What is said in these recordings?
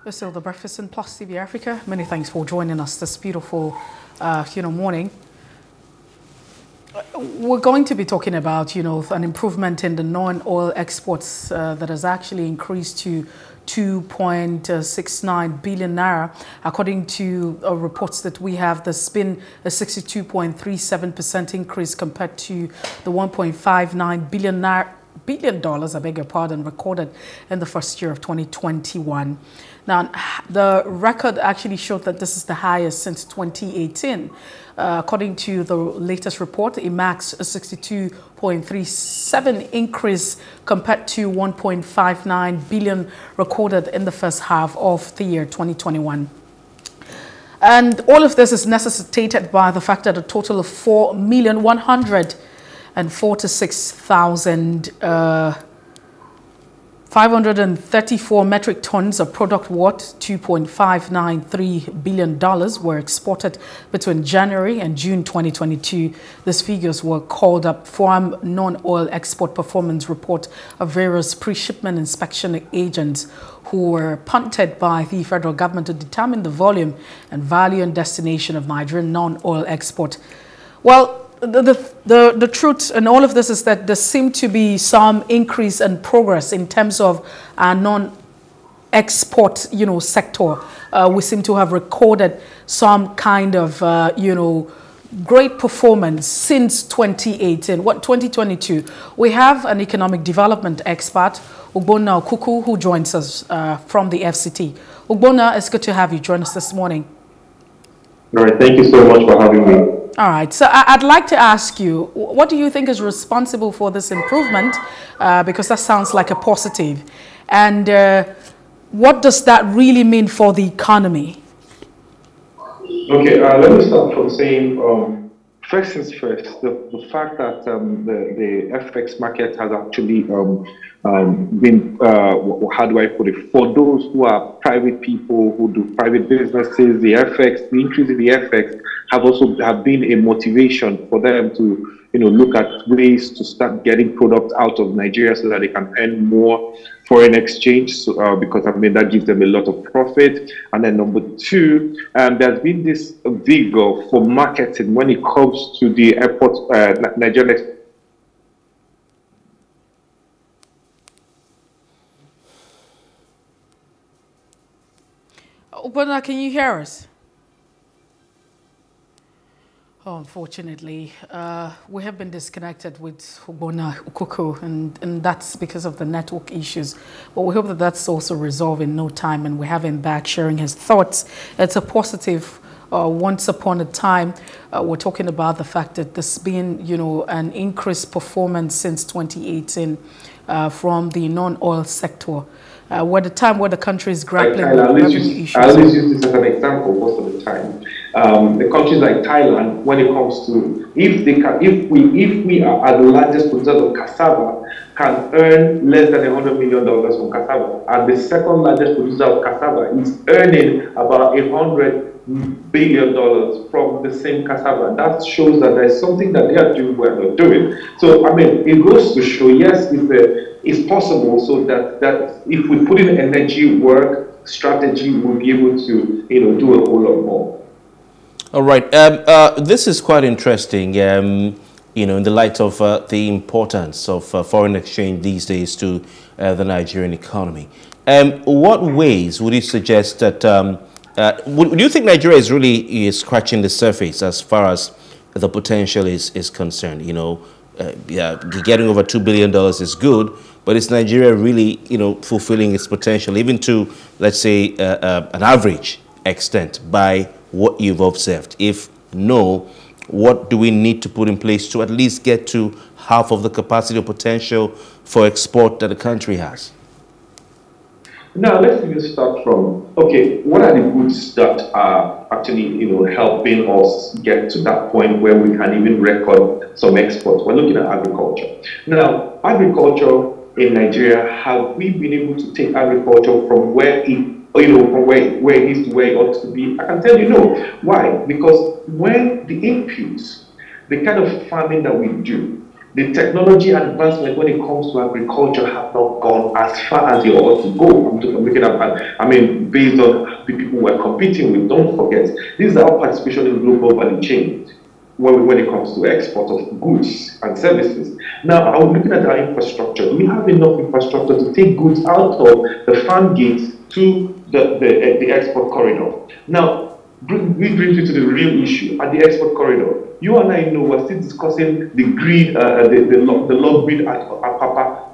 We're still the breakfast in Plus TV Africa. Many thanks for joining us this beautiful, morning. We're going to be talking about, an improvement in the non-oil exports that has actually increased to 2.69 billion naira. According to reports that we have, there's been a 62.37% increase compared to the 1.59 billion dollars, I beg your pardon, recorded in the first year of 2021. Now, the record actually showed that this is the highest since 2018. According to the latest report, it marks a 62.37 increase compared to 1.59 billion recorded in the first half of the year 2021. And all of this is necessitated by the fact that a total of 4,146,534 metric tons of product worth $2.593 billion were exported between January and June 2022. These figures were called up from non-oil export performance report of various pre-shipment inspection agents who were punted by the federal government to determine the volume and value and destination of Nigerian non-oil export. Well, the truth in all of this is that there seemed to be some increase and progress in terms of our non-export, sector. We seem to have recorded some kind of, great performance since 2018. 2022? We have an economic development expert, Ogbonna Ukuku, who joins us from the FCT. Ogbonna, it's good to have you join us this morning. All right, thank you so much for having me. All right, so I'd like to ask you, what do you think is responsible for this improvement? Because that sounds like a positive. And what does that really mean for the economy? Okay, let me start from saying, first things first, the fact that the FX market has actually been, how do I put it, for those who are private people who do private businesses, the increase in the FX have been a motivation for them to, look at ways to start getting products out of Nigeria so that they can earn more foreign exchange, because that gives them a lot of profit. And then number two, there's been this vigor for marketing when it comes to the airport, Nigerian. Ogbonna, can you hear us? Oh, unfortunately, we have been disconnected with Ogbonna Ukuku, and that's because of the network issues. But we hope that that's also resolved in no time, and we have him back sharing his thoughts. It's a positive. Once upon a time, we're talking about the fact that there's been, an increased performance since 2018 from the non-oil sector. We're the time where the country is grappling with revenue issues. I always use this as an example most of the time. The countries like Thailand, when it comes to if we are the largest producer of cassava, can earn less than $100 million from cassava, and the second largest producer of cassava is earning about $100 billion from the same cassava. That shows that there's something that they are doing we're not doing. So it goes to show, yes, it's possible, so that if we put in energy, work, strategy, we'll be able to do a whole lot more. All right. This is quite interesting, in the light of the importance of foreign exchange these days to the Nigerian economy. What ways would you suggest that, would you think Nigeria is really scratching the surface as far as the potential is concerned? Getting over $2 billion is good, but is Nigeria really, fulfilling its potential, even to, let's say, an average extent by what you've observed? If no, what do we need to put in place to at least get to half of the capacity or potential for export that the country has? Now, let's even start from, okay, what are the goods that are actually, helping us get to that point where we can even record some exports? We're looking at agriculture. Now, agriculture in Nigeria, have we been able to take agriculture from where it from where it is to where it ought to be? I can tell you no. Why? Because when the inputs, the kind of farming that we do, The technology advancement when it comes to agriculture have not gone as far as they ought to go. I'm making up, I mean, based on the people we're competing with, don't forget, this is our participation in global value chain when it comes to export of goods and services. Now, I'm looking at our infrastructure. Do we have enough infrastructure to take goods out of the farm gates to the export corridor? Now, we bring you to the real issue at the export corridor. You and I know we're still discussing the grid, the log grid at Papa.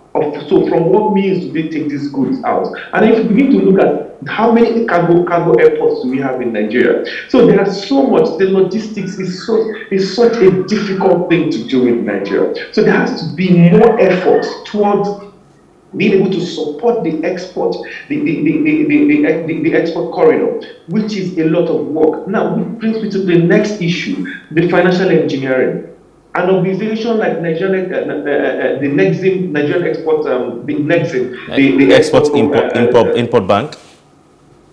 So from what means do they take these goods out? And if you begin to look at how many cargo airports do we have in Nigeria? So there are so much. The logistics is such a difficult thing to do in Nigeria. So there has to be more effort towards being able to support the export, the export corridor, which is a lot of work. Now, which brings me to the next issue, the financial engineering. An organization like Nigerian, the Nexim, Nigerian Export, the Nexim, the Import Bank.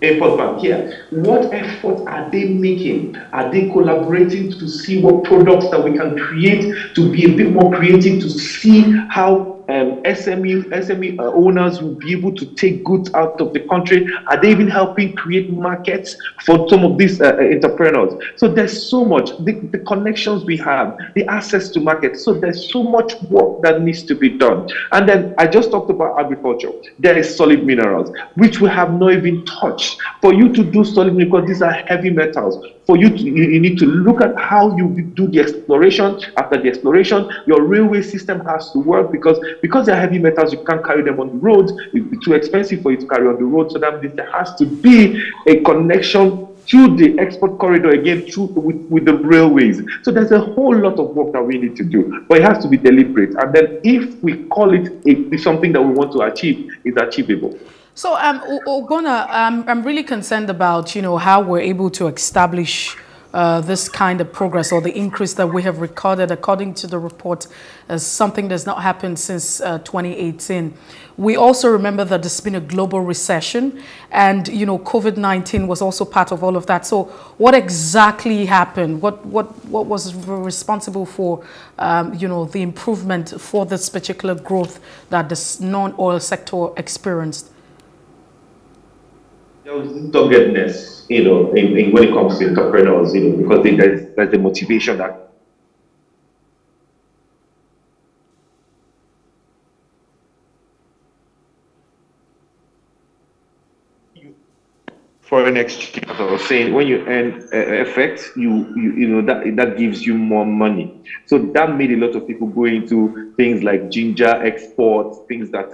Import Bank, yeah. What effort are they making? Are they collaborating to see what products that we can create, to be a bit more creative, to see how SME owners will be able to take goods out of the country? Are they even helping create markets for some of these entrepreneurs? So there's so much, the connections we have, the access to markets. So there's so much work that needs to be done. And then I just talked about agriculture. There is solid minerals, which we have not even touched. For you to do solid minerals, these are heavy metals. For you, you need to look at how you do the exploration. After the exploration, your railway system has to work because they're heavy metals, you can't carry them on the road. It's too expensive for you to carry on the road. So that means there has to be a connection to the export corridor again with the railways. So there's a whole lot of work that we need to do, but it has to be deliberate. And then if we call it something that we want to achieve, it's achievable. So, Ogbonna, I'm really concerned about, how we're able to establish this kind of progress, or the increase that we have recorded, according to the report, as something that's not happened since 2018. We also remember that there's been a global recession, and COVID-19 was also part of all of that. So, what exactly happened? What was responsible for the improvement for this particular growth that the non-oil sector experienced? There was doggedness, when it comes to entrepreneurs, because there's the motivation that foreign exchange, as I was saying, when you earn FX, that gives you more money. So that made a lot of people go into things like ginger exports, things that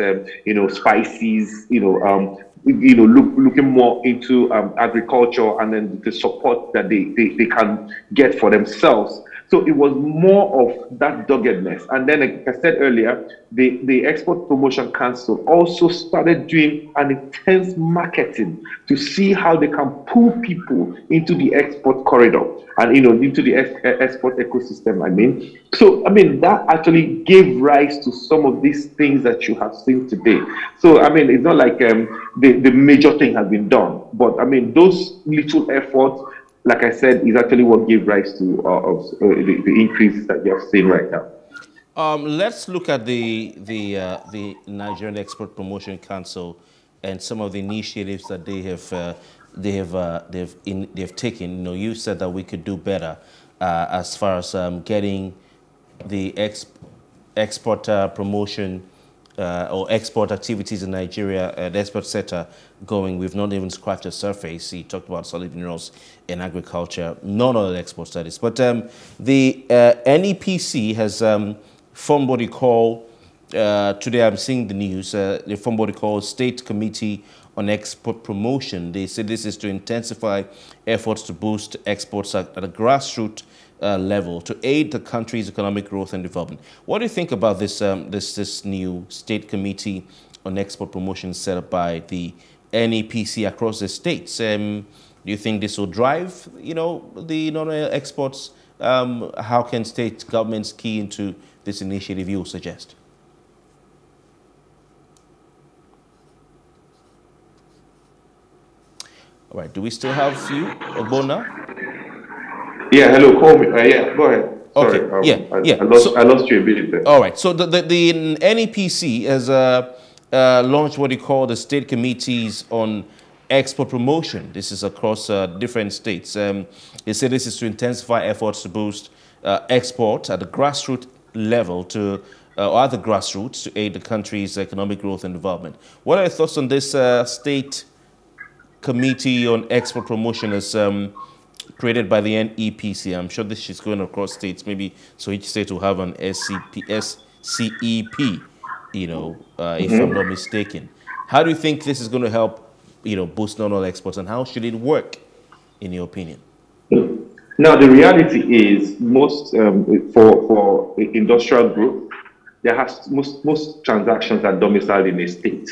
spices, looking more into agriculture, and then the support that they can get for themselves. So it was more of that doggedness. And then, like I said earlier, the Export Promotion Council also started doing an intense marketing to see how they can pull people into the export corridor and into the export ecosystem. So that actually gave rise to some of these things that you have seen today. So it's not like the major thing has been done, but those little efforts, like I said, is actually what gave rise to the increase that you have seen right now. Let's look at the Nigerian Export Promotion Council and some of the initiatives that they've taken. You said that we could do better as far as getting the export promotion or export activities in Nigeria, the export sector going. We've not even scratched the surface. He talked about solid minerals in agriculture, non-oil export studies. But the NEPC has formed what they call, today I'm seeing the news, they formed what they call State Committee on Export Promotion. They say this is to intensify efforts to boost exports at a grassroots level to aid the country's economic growth and development. What do you think about this this new State Committee on Export Promotion set up by the NEPC across the states? Do you think this will drive, the non-oil exports? How can state governments key into this initiative you suggest? All right, do we still have you, Ogbonna? Yeah, hello, call me. Yeah, go ahead. Okay. Sorry, I lost you a bit there. All right. So the NEPC has launched what you call the State Committees on Export Promotion. This is across different states. They say this is to intensify efforts to boost export at the grassroots level or at the grassroots to aid the country's economic growth and development. What are your thoughts on this State Committee on Export Promotion as created by the NEPC? I'm sure this is going across states, maybe so each state will have an SCEP, if I'm not mistaken. How do you think this is going to help, boost non-oil exports, and how should it work, in your opinion? Now, the reality is most for industrial growth, most transactions are domiciled in a state.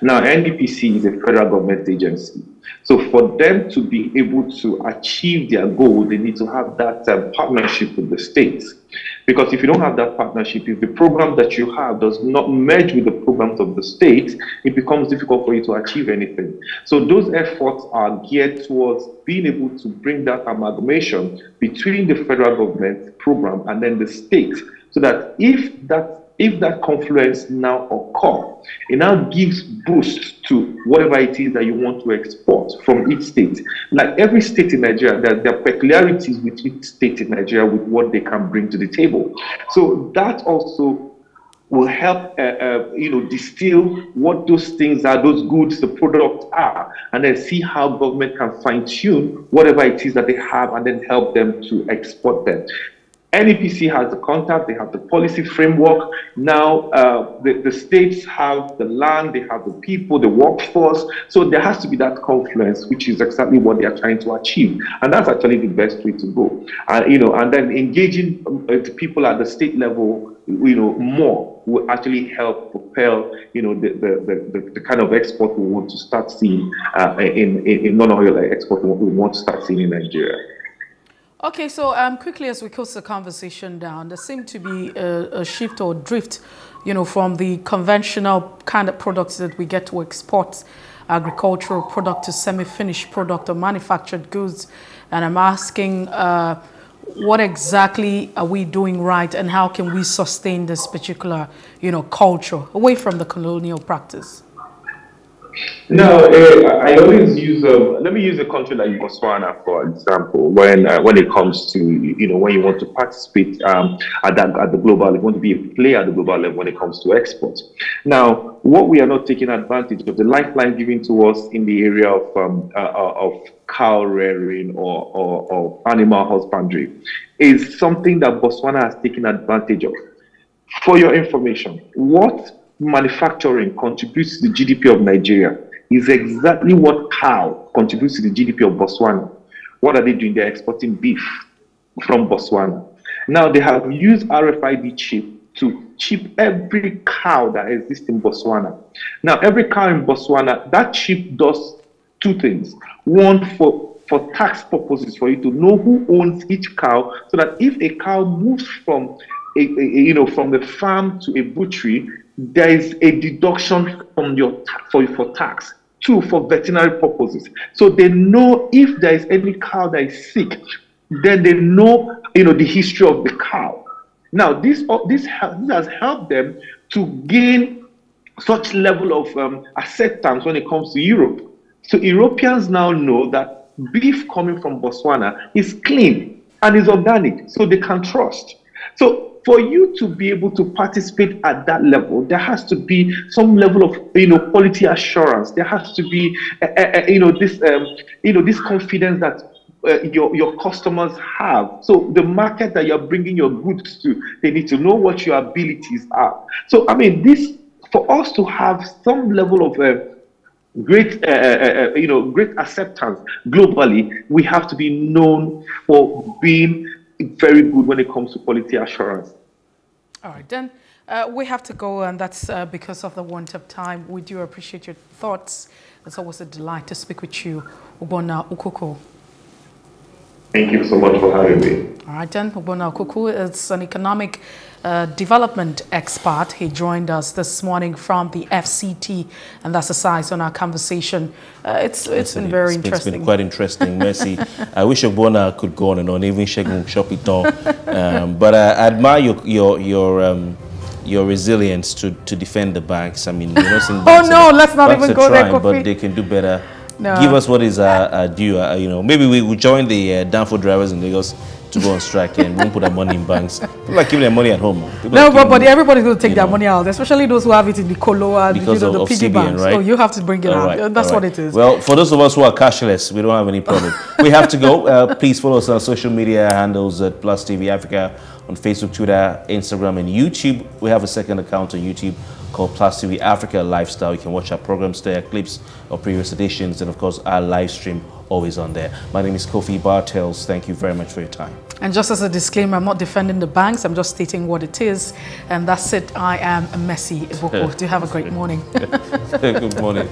Now, NDPC is a federal government agency. So for them to be able to achieve their goal, they need to have that partnership with the states. Because if you don't have that partnership, if the program that you have does not merge with the programs of the state, it becomes difficult for you to achieve anything. So those efforts are geared towards being able to bring that amalgamation between the federal government program and then the state, so that if that confluence now occurs, it now gives boost to whatever it is that you want to export from each state. Like every state in Nigeria, there are peculiarities with each state in Nigeria with what they can bring to the table. So that also will help, distill what those things are, those goods, the products are, and then see how government can fine-tune whatever it is that they have and then help them to export them. NEPC has the contact, they have the policy framework. Now, the states have the land, they have the people, the workforce. So there has to be that confluence, which is exactly what they are trying to achieve. And that's actually the best way to go. And then engaging the people at the state level, more will actually help propel, the kind of export we want to start seeing in non-oil export we want to start seeing in Nigeria. Okay, so quickly as we close the conversation down, there seemed to be a shift or drift, from the conventional kind of products that we get to export, agricultural product to semi-finished product or manufactured goods. And I'm asking, what exactly are we doing right, and how can we sustain this particular, culture away from the colonial practice? No, I always use. Let me use a country like Botswana, for example. When it comes to when you want to participate at the global level, you want to be a player at the global level when it comes to exports. Now, what we are not taking advantage of, the lifeline given to us in the area of cow rearing or animal husbandry, is something that Botswana has taken advantage of. For your information, what manufacturing contributes to the GDP of Nigeria is exactly what cow contributes to the GDP of Botswana. What are they doing? They're exporting beef from Botswana. Now, they have used RFID chip to chip every cow that exists in Botswana. Now, every cow in Botswana, that chip does two things. One, for tax purposes, for you to know who owns each cow, so that if a cow moves from from the farm to a butchery, there is a deduction from for tax. Two, for veterinary purposes. So they know if there is any cow that is sick, then they know the history of the cow. Now this has helped them to gain such level of acceptance when it comes to Europe. So Europeans now know that beef coming from Botswana is clean and is organic, so they can trust. So for you to be able to participate at that level, there has to be some level of quality assurance. There has to be this confidence that your customers have. So the market that you're bringing your goods to, they need to know what your abilities are. So I mean, this, for us to have some level of great acceptance globally, we have to be known for being very good when it comes to quality assurance. All right, then we have to go, and that's because of the want of time. We do appreciate your thoughts. It's always a delight to speak with you, Ogbonna Ukuku. Thank you so much for having me. All right, then. Ogbonna Ukuku is an economic development expert. He joined us this morning from the FCT, and that's the size on our conversation. It's been very interesting. It's been quite interesting. Mercy. I wish Ogbonna could go on and on, even Shegun Shopito. But I admire your resilience to defend the banks. I mean, you're not saying oh no, let's not even go there, Kofi. But they can do better. No. Give us what is due. You know, maybe we will join the Danfo drivers in Lagos to go on strike and we won't put our money in banks. People are keeping their money at home. No, but everybody's going to take their money out, especially those who have it in the colo and the piggy banks. Right? So you have to bring it out. Right. That's what it is. Well, for those of us who are cashless, we don't have any problem. We have to go. Please follow us on social media handles at PlusTvAfrica on Facebook, Twitter, Instagram, and YouTube. We have a second account on YouTube called PlusTvAfrica Lifestyle. You can watch our programs there, clips of previous editions, and of course our live stream always on there. My name is Kofi Bartels. Thank you very much for your time. And just as a disclaimer, I'm not defending the banks. I'm just stating what it is. And that's it. I am Mercy Iboko. Do have a great morning. Good morning.